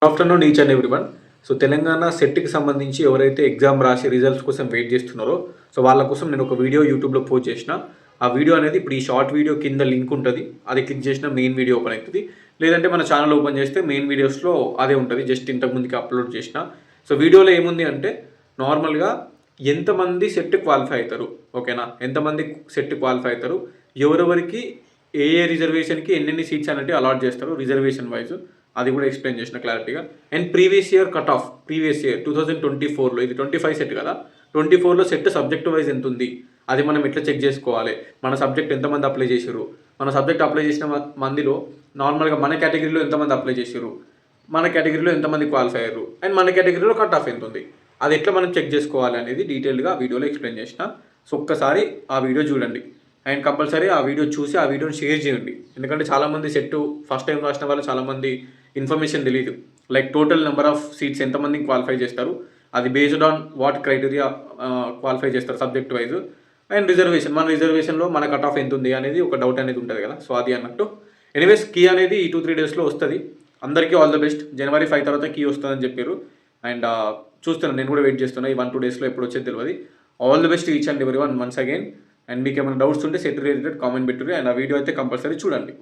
Afternoon each and everyone. So Telangana సెట్‌కి సంబంధించి ఎవరైతే ఎగ్జామ్ రాసి రిజల్ట్స్ కోసం వెయిట్ చేస్తున్నారో, సో వాళ్ళ కోసం నేను ఒక వీడియో యూట్యూబ్‌లో పోస్ట్ చేసిన. ఆ వీడియో అనేది ఇప్పుడు ఈ షార్ట్ వీడియో కింద లింక్ ఉంటది. అది క్లిక్ చేసిన మెయిన్ వీడియో ఓపెన్ అయితది. లేదంటే మన ఛానెల్ ఓపెన్ చేస్తే మెయిన్ వీడియోస్‌లో అదే ఉంటది. జస్ట్ ఇంతకు ముందుకి అప్‌లోడ్ చేసిన. సో వీడియోలో ఏముంది అంటే నార్మల్‌గా ఎంతమంది సెట్ క్వాలిఫై అవుతారు, ఓకేనా? ఎంతమంది సెట్ క్వాలిఫై అవుతారు, ఎవరెవరికి ఏ ఏ రిజర్వేషన్‌కి ఎన్నెన్ని సీట్స్ అనేటివి అలాట్ చేస్తారు రిజర్వేషన్ వైస్. అది కూడా ఎక్స్ప్లెయిన్ చేసిన క్లారిటీగా. And previous year cut off, previous year 2024లో, ఇది 25 సెట్ కదా, 24లో సెట్ సబ్జెక్ట్ వైజ్ ఎంత ఉంది, అది మనం ఎట్లా చెక్ చేసుకోవాలి, మన సబ్జెక్ట్ ఎంతమంది అప్లై చేశారు, మన సబ్జెక్ట్ అప్లై చేసిన మందిలో నార్మల్గా మన కేటగిరీలో ఎంతమంది అప్లై చేశారు, మన కేటగిరీలో ఎంతమంది క్వాలిఫై అయ్యారు, అండ్ మన కేటగిరీలో కట్ ఆఫ్ ఎంత ఉంది, అది ఎట్లా మనం చెక్ చేసుకోవాలి అనేది డీటెయిల్గా వీడియోలో ఎక్స్ప్లెయిన్ చేసిన. సో ఒక్కసారి ఆ వీడియో చూడండి అండ్ కంపల్సరీ ఆ వీడియో చూసి ఆ వీడియోని షేర్ చేయండి. ఎందుకంటే చాలామంది సెట్ ఫస్ట్ టైం రాసిన వాళ్ళు చాలామంది ఇన్ఫర్మేషన్ తెలియదు. Like total number of seats ఎంతమందిని క్వాలిఫై చేస్తారు, అది based on what criteria qualify చేస్తారు సబ్జెక్ట్ వైజ్, అండ్ రిజర్వేషన్, మన రిజర్వేషన్లో మన కట్ ఆఫ్ ఎంత ఉంది అనేది ఒక డౌట్ అనేది ఉంటుంది కదా. సో అది అన్నట్టు. ఎనీవేస్ కీ అనేది ఈ 2-3 డేస్లో వస్తుంది. అందరికీ ఆల్ ద బెస్ట్. January 5 తర్వాత కీ వస్తుందని చెప్పారు. అండ్ చూస్తున్నాను, నేను కూడా వెయిట్ చేస్తున్నా ఈ 1-2 డేస్లో ఎప్పుడు వచ్చేది తెలియదు. All the best each and every one once again. And మీకు ఏమైనా డౌట్స్ ఉంటే సెట్ రిలేటెడ్ కామెంట్ పెట్టుర్రి. అండ్ ఆ వీడియో అయితే కంపల్సరీ చూడండి.